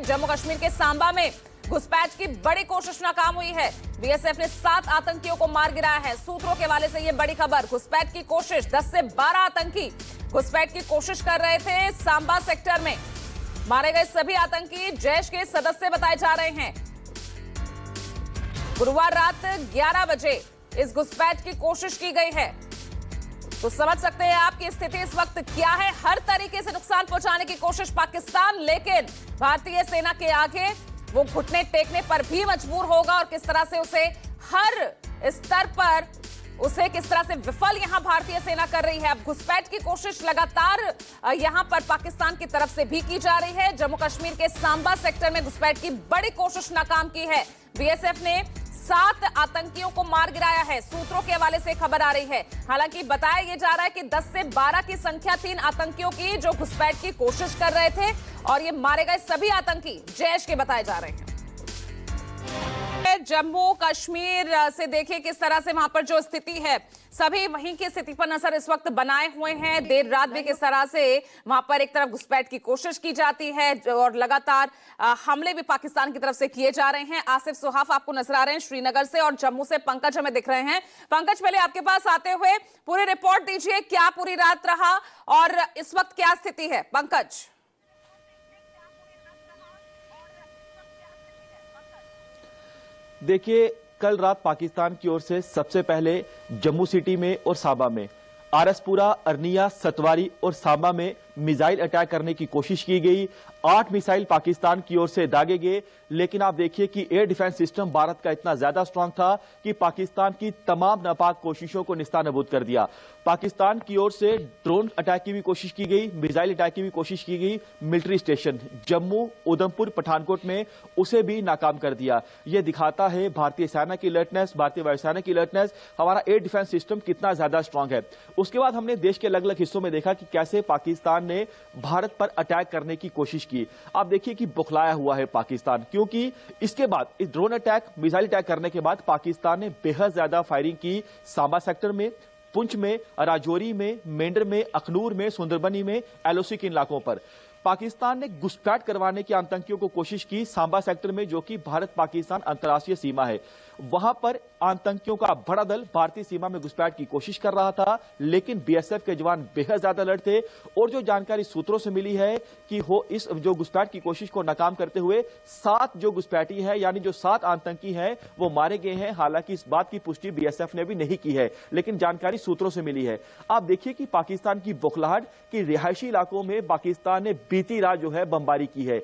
हैं जम्मू कश्मीर के सांबा में घुसपैठ की बड़ी कोशिश नाकाम हुई है। बीएसएफ ने 7 आतंकियों को मार गिराया है। सूत्रों के हवाले से यह बड़ी खबर। घुसपैठ की कोशिश, 10 से 12 आतंकी घुसपैठ की कोशिश कर रहे थे सांबा सेक्टर में। मारे गए सभी आतंकी जैश के सदस्य बताए जा रहे हैं। गुरुवार रात 11 बजे इस घुसपैठ की कोशिश की गई है। तो समझ सकते हैं आपकी स्थिति इस वक्त क्या है। हर तरीके से नुकसान पहुंचाने की कोशिश पाकिस्तान, लेकिन भारतीय सेना के आगे वो घुटने टेकने पर भी मजबूर होगा और किस तरह से उसे हर स्तर पर उसे किस तरह से विफल यहां भारतीय सेना कर रही है। अब घुसपैठ की कोशिश लगातार यहां पर पाकिस्तान की तरफ से भी की जा रही है। जम्मू कश्मीर के सांबा सेक्टर में घुसपैठ की बड़ी कोशिश नाकाम की है। बीएसएफ ने 7 आतंकियों को मार गिराया है। सूत्रों के हवाले से खबर आ रही है। हालांकि बताया यह जा रहा है कि 10 से 12 की संख्या 3 आतंकियों की जो घुसपैठ की कोशिश कर रहे थे और ये मारे गए सभी आतंकी जैश के बताए जा रहे हैं। जम्मू कश्मीर से देखिए किस तरह से वहां पर जो स्थिति है, सभी वहीं की स्थिति पर नजर इस वक्त बनाए हुए हैं। देर रात भी किस तरह से वहां पर एक तरफ घुसपैठ की कोशिश की जाती है और लगातार हमले भी पाकिस्तान की तरफ से किए जा रहे हैं। आसिफ सुहाफ आपको नजर आ रहे हैं श्रीनगर से और जम्मू से पंकज हमें दिख रहे हैं। पंकज, पहले आपके पास आते हुए पूरी रिपोर्ट दीजिए, क्या पूरी रात रहा और इस वक्त क्या स्थिति है। पंकज, देखिए, कल रात पाकिस्तान की ओर से सबसे पहले जम्मू सिटी में और सांबा में, आरसपुरा, अरनिया, सतवारी और सांबा में मिसाइल अटैक करने की कोशिश की गई। 8 मिसाइल पाकिस्तान की ओर से दागे गए, लेकिन आप देखिए कि एयर डिफेंस सिस्टम भारत का इतना ज्यादा स्ट्रांग था कि पाकिस्तान की तमाम नापाक कोशिशों को निस्तानाबूद कर दिया। पाकिस्तान की ओर से ड्रोन अटैक की भी कोशिश की गई, मिसाइल अटैक की भी कोशिश की गई। मिलिट्री स्टेशन जम्मू, उधमपुर, पठानकोट में उसे भी नाकाम कर दिया। यह दिखाता है भारतीय सेना की अलर्टनेस, भारतीय वायुसेना की अलर्टनेस, हमारा एयर डिफेंस सिस्टम कितना ज्यादा स्ट्रांग है। उसके बाद हमने देश के अलग अलग हिस्सों में देखा कि कैसे पाकिस्तान ने भारत पर अटैक करने की कोशिश की। आप देखिए कि बौखलाया हुआ है पाकिस्तान, क्योंकि इसके बाद इस ड्रोन अटैक, मिसाइल अटैक करने के बाद पाकिस्तान ने बेहद ज्यादा फायरिंग की सांबा सेक्टर में, पुंछ में, राजौरी में, मेंढर में, अखनूर में, सुंदरबनी में, एलओसी के इलाकों पर पाकिस्तान ने घुसपैठ करवाने की आतंकियों को कोशिश की। सांबा सेक्टर में, जो कि भारत पाकिस्तान अंतर्राष्ट्रीय सीमा है, वहां पर आतंकियों का बड़ा दल भारतीय सीमा में घुसपैठ की कोशिश कर रहा था, लेकिन बीएसएफ के जवान बेहद ज्यादा अलर्ट थे। और जो जानकारी सूत्रों से मिली है कि इस जो घुसपैठ की कोशिश को नाकाम करते हुए 7 जो घुसपैठी है, यानी जो 7 आतंकी हैं, वो मारे गए हैं। हालांकि इस बात की पुष्टि बीएसएफ ने भी नहीं की है, लेकिन जानकारी सूत्रों से मिली है। आप देखिए कि पाकिस्तान की बौखलाहट कि रिहायशी इलाकों में पाकिस्तान ने बीती रात जो है बमबारी की है।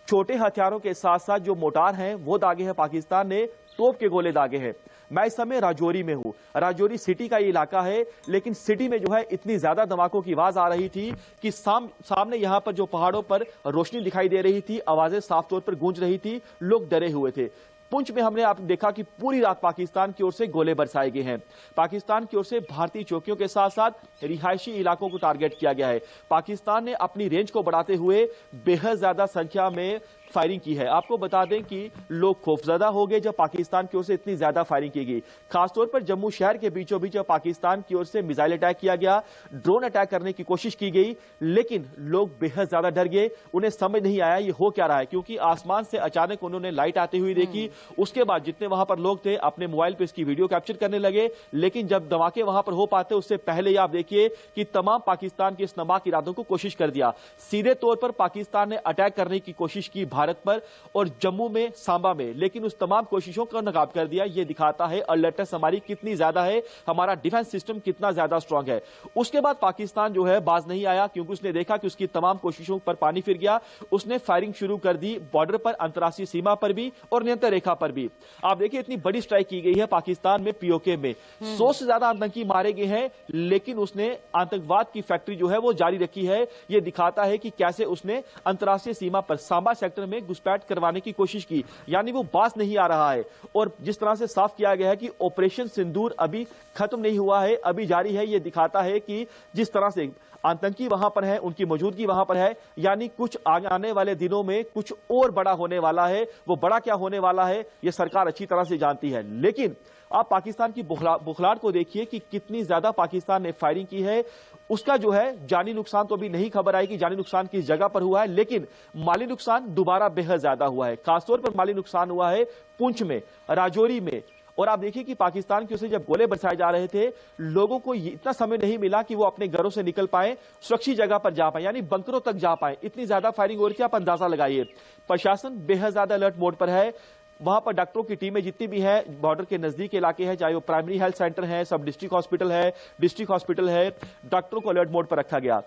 छोटे हथियारों के साथ साथ जो मोटार हैं वो दागे हैं पाकिस्तान ने, तोप के गोले दागे हैं। मैं इस समय राजौरी में हूं। राजौरी सिटी का ये इलाका है, लेकिन सिटी में जो है इतनी ज्यादा धमाकों की आवाज आ रही थी कि सामने यहां पर जो पहाड़ों पर रोशनी दिखाई दे रही थी, आवाजें साफ तौर पर गूंज रही थी, लोग डरे हुए थे। पुंछ में हमने आप देखा कि पूरी रात पाकिस्तान की ओर से गोले बरसाए गए हैं। पाकिस्तान की ओर से भारतीय चौकियों के साथ साथ रिहायशी इलाकों को टारगेट किया गया है। पाकिस्तान ने अपनी रेंज को बढ़ाते हुए बेहद ज्यादा संख्या में फायरिंग की है। आपको बता दें कि लोग खौफजदा हो गए जब पाकिस्तान की ओर से इतनी ज्यादा फायरिंग की गई। खासतौर पर जम्मू शहर के बीचों बीच पाकिस्तान की ओर से मिसाइल अटैक किया गया, ड्रोन अटैक करने की कोशिश की गई, लेकिन लोग बेहद ज्यादा डर गए। उन्हें समझ नहीं आया ये हो क्या रहा है, क्योंकि आसमान से अचानक उन्होंने लाइट आती हुई देखी। उसके बाद जितने वहां पर लोग थे अपने मोबाइल पर इसकी वीडियो कैप्चर करने लगे, लेकिन जब धमाके वहां पर हो पाते उससे पहले ही आप देखिए कि तमाम पाकिस्तान के इस नापाक इरादों को कोशिश कर दिया। सीधे तौर पर पाकिस्तान ने अटैक करने की कोशिश की भारत पर और जम्मू में, सांबा में, लेकिन उस तमाम कोशिशों को नाकाम कर दिया। यह दिखाता है अलर्टनेस हमारी कितनी ज्यादा है, हमारा डिफेंस सिस्टम कितना ज्यादा स्ट्रांग है। उसके बाद पाकिस्तान जो है बाज नहीं आया, क्योंकि उसने देखा कि उसकी तमाम कोशिशों पर पानी फिर गया। उसने फायरिंग शुरू कर दी बॉर्डर पर, अंतर्राष्ट्रीय सीमा पर भी और नियंत्रण रेखा पर भी। आप देखिए इतनी बड़ी स्ट्राइक की गई है पाकिस्तान में, पीओके में 100 से ज्यादा आतंकी मारे गए हैं, लेकिन उसने आतंकवाद की फैक्ट्री जो है वो जारी रखी है। यह दिखाता है कि कैसे उसने अंतर्राष्ट्रीय सीमा पर सांबा सेक्टर में घुसपैठ करवाने की कोशिश की, यानी वो बास नहीं आ रहा है। और जिस तरह से साफ किया गया है कि ऑपरेशन सिंदूर अभी खत्म नहीं हुआ है, अभी जारी है। यह दिखाता है कि जिस तरह से आतंकी वहां पर है, उनकी मौजूदगी वहां पर है, यानी कुछ आने वाले दिनों में कुछ और बड़ा होने वाला है। वो बड़ा क्या होने वाला है यह सरकार अच्छी तरह से जानती है। लेकिन आप पाकिस्तान की बुखलाहट को देखिए कि कितनी ज्यादा पाकिस्तान ने फायरिंग की है। उसका जो है जानी नुकसान तो अभी नहीं खबर आई कि जानी नुकसान किस जगह पर हुआ है, लेकिन माली नुकसान दोबारा बेहद ज्यादा हुआ है। खासतौर पर माली नुकसान हुआ है पुंछ में, राजौरी में। और आप देखिए कि पाकिस्तान की ओर से जब गोले बरसाए जा रहे थे, लोगों को इतना समय नहीं मिला कि वो अपने घरों से निकल पाए, सुरक्षित जगह पर जा पाए, यानी बंकरों तक जा पाए। इतनी ज्यादा फायरिंग हो रही थी, आप अंदाजा लगाइए। प्रशासन बेहद ज्यादा अलर्ट मोड पर है। वहां पर डॉक्टरों की टीमें जितनी भी हैं, बॉर्डर के नजदीक इलाके हैं, चाहे वो प्राइमरी हेल्थ सेंटर है, सब डिस्ट्रिक्ट हॉस्पिटल है, डॉक्टरों को अलर्ट मोड पर रखा गया।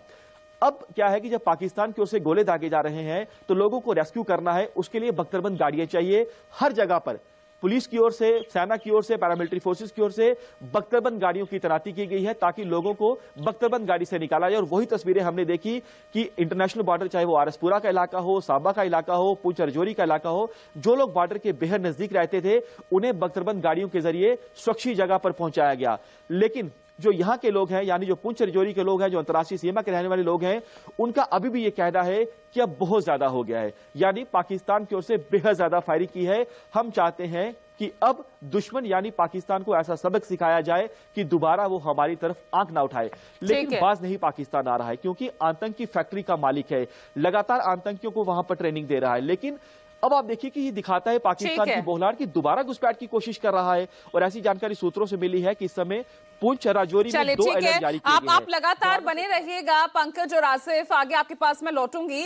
अब क्या है कि जब पाकिस्तान की ओर से गोले दागे जा रहे हैं तो लोगों को रेस्क्यू करना है, उसके लिए बख्तरबंद गाड़ियां चाहिए। हर जगह पर पुलिस की ओर से, सेना की ओर से, पैरामिलिट्री फोर्सेस की ओर से बख्तरबंद गाड़ियों की तैनाती की गई है ताकि लोगों को बख्तरबंद गाड़ी से निकाला जाए। और वही तस्वीरें हमने देखी कि इंटरनेशनल बॉर्डर, चाहे वो आरएसपुरा का इलाका हो, साबा का इलाका हो, पुंछ रजौरी का इलाका हो, जो लोग बॉर्डर के बेहद नजदीक रहते थे उन्हें बख्तरबंद गाड़ियों के जरिए सुरक्षित जगह पर पहुंचाया गया। लेकिन जो यहां के लोग हैं, यानी जो पुंछ रजौरी के लोग हैं, जो अंतर्राष्ट्रीय सीमा के रहने वाले लोग हैं, उनका अभी भी यह कहना है कि अब बहुत ज्यादा हो गया है, यानी पाकिस्तान की ओर से बेहद ज्यादा फायरिंग की है। हम चाहते हैं कि अब दुश्मन यानी पाकिस्तान को ऐसा सबक सिखाया जाए कि दोबारा वो हमारी तरफ आंख ना उठाए। लेकिन बाज नहीं पाकिस्तान आ रहा है, क्योंकि आतंकी फैक्ट्री का मालिक है, लगातार आतंकियों को वहां पर ट्रेनिंग दे रहा है। लेकिन अब आप देखिए कि ये दिखाता है पाकिस्तान की बौखलाहट की दोबारा घुसपैठ की कोशिश कर रहा है। और ऐसी जानकारी सूत्रों से मिली है कि इस समय पुंछ राजौरी में 2 अलर्ट जारी किए गए हैं। आप लगातार बने रहिएगा पंकज और आसिफ, आगे आपके पास मैं लौटूंगी।